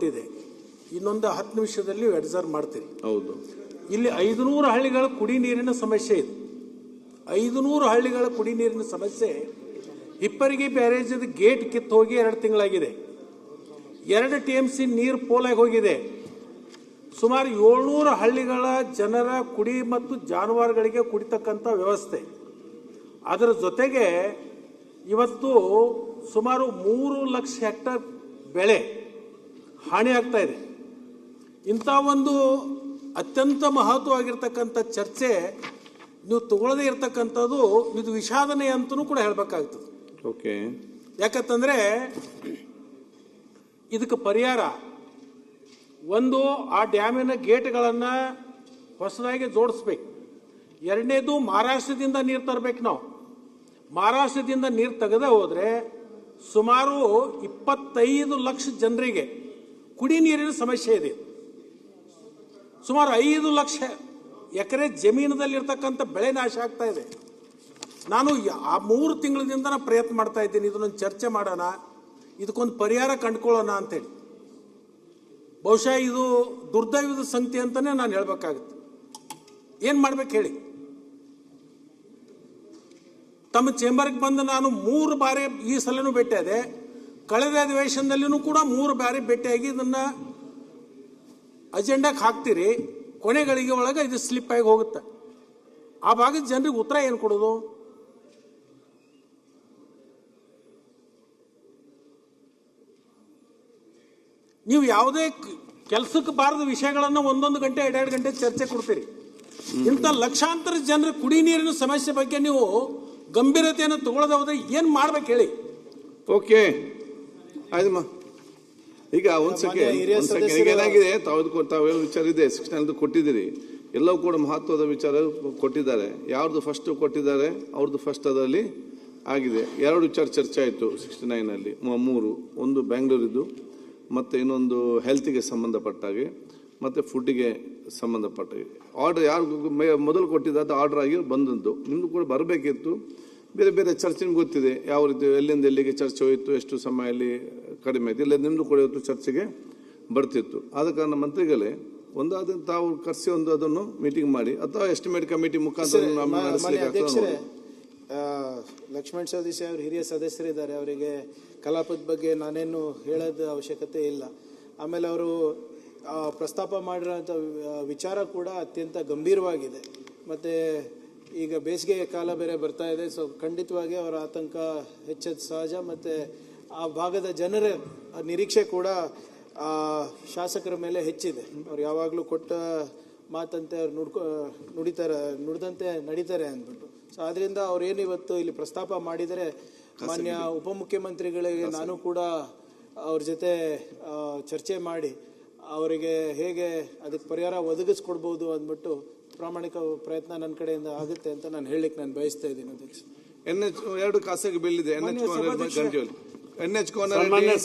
ಕೊಟ್ಟಿದೆ. ಇನ್ನೊಂದು 10 ನಿಮಿಷದಲ್ಲಿ ಅಬ್ಸರ್ವ್ ಮಾಡ್ತೀರಿ. ಹೌದು, ಇಲ್ಲಿ 500 ಹಳ್ಳಿಗಳ ಕುಡಿ ನೀರಿನ ಸಮಸ್ಯೆ ಇದೆ. 500 ಹಳ್ಳಿಗಳ ಕುಡಿ ನೀರಿನ ಸಮಸ್ಯೆ. ಹಿಪ್ಪರಿಗಿ ಬ್ಯಾರೇಜದ ಗೇಟ್ ಕಿತ್ತು ಹೋಗಿ 2 ತಿಂಗಳಾಗಿದೆ. 2 TMC ನೀರು ಪೋಲಾಗಿ ಹೋಗಿದೆ. ಸುಮಾರು 700 ಹಳ್ಳಿಗಳ ಜನರ ಕುಡಿ ಮತ್ತು ಜಾನುವಾರುಗಳಿಗೆ ಕುಡಿತಕ್ಕಂಥ ವ್ಯವಸ್ಥೆ. ಅದರ ಜೊತೆಗೆ ಇವತ್ತು ಸುಮಾರು 3 ಲಕ್ಷ ಹೆಕ್ಟರ್ ಬೆಳೆ ಹಾನಿ ಆಗ್ತಾ ಇದೆ. ಇಂಥ ಒಂದು ಅತ್ಯಂತ ಮಹತ್ವವಾಗಿರ್ತಕ್ಕಂಥ ಚರ್ಚೆ ನೀವು ತಗೊಳ್ಳದೇ ಇರತಕ್ಕಂಥದ್ದು ಇದು ವಿಷಾದನೆ ಅಂತಲೂ ಕೂಡ ಹೇಳಬೇಕಾಗ್ತದೆ. ಓಕೆ, ಯಾಕಂತಂದ್ರೆ ಇದಕ್ಕೆ ಪರಿಹಾರ ಒಂದು, ಆ ಡ್ಯಾಮಿನ ಗೇಟ್ಗಳನ್ನು ಹೊಸದಾಗಿ ಜೋಡಿಸ್ಬೇಕು. ಎರಡನೇದು, ಮಹಾರಾಷ್ಟ್ರದಿಂದ ನೀರು ತರಬೇಕು. ನಾವು ಮಹಾರಾಷ್ಟ್ರದಿಂದ ನೀರು ತೆಗೆದೇ ಹೋದರೆ ಸುಮಾರು 25 ಲಕ್ಷ ಜನರಿಗೆ ಕುಡಿ ನೀರಿನ ಸಮಸ್ಯೆ ಇದೆ. ಸುಮಾರು 5 ಲಕ್ಷ ಎಕರೆ ಜಮೀನದಲ್ಲಿರ್ತಕ್ಕಂಥ ಬೆಳೆ ನಾಶ ಆಗ್ತಾ ಇದೆ. ನಾನು ಆ 3 ತಿಂಗಳಿಂದ ನಾನು ಪ್ರಯತ್ನ ಮಾಡ್ತಾ ಇದ್ದೀನಿ, ಇದನ್ನೊಂದು ಚರ್ಚೆ ಮಾಡೋಣ, ಇದಕ್ಕೊಂದು ಪರಿಹಾರ ಕಂಡುಕೊಳ್ಳೋಣ ಅಂತೇಳಿ. ಬಹುಶಃ ಇದು ದುರ್ದೈವದ ಸಂಗತಿ ಅಂತಲೇ ನಾನು ಹೇಳಬೇಕಾಗುತ್ತೆ. ಏನು ಮಾಡ್ಬೇಕು ಹೇಳಿ? ತಮ್ಮ ಚೇಂಬರ್ಗೆ ಬಂದು ನಾನು 3 ಬಾರಿ ಈ ಸಲನೂ ಭೇಟಿಯಾದೆ. ಕಳೆದ ಅಧಿವೇಶನದಲ್ಲಿನೂ ಕೂಡ 3 ಬಾರಿ ಭೇಟಿಯಾಗಿ ಇದನ್ನು ಅಜೆಂಡಾಕ್ಕೆ ಹಾಕ್ತೀರಿ. ಕೊನೆಗಳಿಗೆ ಒಳಗೆ ಇದು ಸ್ಲಿಪ್ ಆಗಿ ಹೋಗುತ್ತೆ. ಆ ಭಾಗದ ಜನರಿಗೆ ಉತ್ತರ ಏನು ಕೊಡೋದು? ನೀವು ಯಾವುದೇ ಕೆಲಸಕ್ಕೆ ಬಾರದ ವಿಷಯಗಳನ್ನು 1 ಗಂಟೆ 2 ಗಂಟೆ ಚರ್ಚೆ ಕೊಡ್ತೀರಿ. ಇಂಥ ಲಕ್ಷಾಂತರ ಜನರ ಕುಡಿ ನೀರಿನ ಸಮಸ್ಯೆ ಬಗ್ಗೆ ನೀವು ಗಂಭೀರತೆಯನ್ನು ತಗೊಳ್ಳದೆ ಹೋದ್ರೆ ಏನು ಮಾಡ್ಬೇಕು ಹೇಳಿ? ಓಕೆ, ಆಯ್ತಮ್ಮ. ಈಗ ಒಂದ್ ಸೆಕೆಂಡ್ ಏನಾಗಿದೆ, ತಾವೇನು ವಿಚಾರ ಇದೆ 69 ಕೊಟ್ಟಿದ್ದೀರಿ, ಎಲ್ಲವೂ ಕೂಡ ಮಹತ್ವದ ವಿಚಾರ ಕೊಟ್ಟಿದ್ದಾರೆ. ಯಾರ್ದು ಫಸ್ಟ್ ಕೊಟ್ಟಿದ್ದಾರೆ ಅವ್ರದ್ದು ಫಸ್ಟ್ ಅದರಲ್ಲಿ ಆಗಿದೆ. 2 ವಿಚಾರ ಚರ್ಚೆ ಆಯಿತು 69ನಲ್ಲಿ. 3, ಒಂದು ಬ್ಯಾಂಗ್ಳೂರಿದ್ದು, ಮತ್ತು ಇನ್ನೊಂದು ಹೆಲ್ತ್ಗೆ ಸಂಬಂಧಪಟ್ಟಾಗೆ, ಮತ್ತು ಫುಡ್ಡಿಗೆ ಸಂಬಂಧಪಟ್ಟಾಗೆ. ಆರ್ಡರ್ ಯಾರು ಮೊದಲು ಕೊಟ್ಟಿದ್ದು ಆರ್ಡರ್ ಆಗಿ ಬಂದದ್ದು, ನಿಮ್ಮದು ಕೂಡ ಬರಬೇಕಿತ್ತು. ಬೇರೆ ಬೇರೆ ಚರ್ಚೆ ನಿಮ್ಗೆ ಗೊತ್ತಿದೆ ಯಾವ ರೀತಿ ಎಲ್ಲಿಂದ ಎಲ್ಲಿಗೆ ಚರ್ಚೆ ಹೋಯಿತು, ಎಷ್ಟು ಸಮಯದಲ್ಲಿ ಕಡಿಮೆ ಆಯಿತು, ಇಲ್ಲ ನಿಮ್ಮದು ಕೂಡ ಇವತ್ತು ಚರ್ಚೆಗೆ ಬರ್ತಿತ್ತು. ಆದ ಕಾರಣ ಮಂತ್ರಿಗಳೇ ಒಂದಾದ ತಾವು ಕರೆಸಿ ಅದನ್ನು ಮೀಟಿಂಗ್ ಮಾಡಿ, ಅಥವಾ ಎಸ್ಟಿಮೇಟ್ ಕಮಿಟಿ ಮುಖಾಂತರ ಲಕ್ಷ್ಮಣ್ ಸವದಿ ಅವರು ಹಿರಿಯ ಸದಸ್ಯರಿದ್ದಾರೆ, ಅವರಿಗೆ ಕಲಾಪದ ಬಗ್ಗೆ ನಾನೇನು ಹೇಳೋದ ಅವಶ್ಯಕತೆ ಇಲ್ಲ. ಆಮೇಲೆ ಅವರು ಪ್ರಸ್ತಾಪ ಮಾಡಿರೋಂಥ ವಿಚಾರ ಕೂಡ ಅತ್ಯಂತ ಗಂಭೀರವಾಗಿದೆ. ಮತ್ತು ಈಗ ಬೇಸಿಗೆ ಕಾಲ ಬೇರೆ ಬರ್ತಾ ಇದೆ, ಸೊ ಖಂಡಿತವಾಗಿ ಅವರ ಆತಂಕ ಹೆಚ್ಚೋದು ಸಹಜ. ಮತ್ತು ಆ ಭಾಗದ ಜನರ ನಿರೀಕ್ಷೆ ಕೂಡ ಶಾಸಕರ ಮೇಲೆ ಹೆಚ್ಚಿದೆ. ಅವ್ರು ಯಾವಾಗಲೂ ಕೊಟ್ಟ ಮಾತಂತೆ ಅವ್ರು ನುಡಿದಂತೆ ನಡೀತಾರೆ ಅಂದ್ಬಿಟ್ಟು. ಸೊ ಆದ್ದರಿಂದ ಅವ್ರೇನು ಇವತ್ತು ಇಲ್ಲಿ ಪ್ರಸ್ತಾಪ ಮಾಡಿದರೆ, ಮಾನ್ಯ ಉಪಮುಖ್ಯಮಂತ್ರಿಗಳಿಗೆ ನಾನು ಕೂಡ ಅವ್ರ ಜೊತೆ ಚರ್ಚೆ ಮಾಡಿ ಅವರಿಗೆ ಹೇಗೆ ಅದಕ್ಕೆ ಪರಿಹಾರ ಒದಗಿಸ್ಕೊಡ್ಬೋದು ಅಂದ್ಬಿಟ್ಟು ಪ್ರಾಮಾಣಿಕ ಪ್ರಯತ್ನ ನನ್ನ ಕಡೆಯಿಂದ ಆಗುತ್ತೆ ಅಂತ ನಾನು ಹೇಳಲಿಕ್ಕೆ ನಾನು ಬಯಸ್ತಾ ಇದ್ದೀನಿ. ಅಧ್ಯಕ್ಷ, NH 2 ಖಾಸಗಿ ಬಿಲ್ ಇದೆ. NH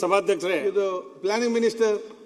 ಸಭಾಧ್ಯಕ್ಷರೇ, ಇದು ಪ್ಲಾನಿಂಗ್ ಮಿನಿಸ್ಟರ್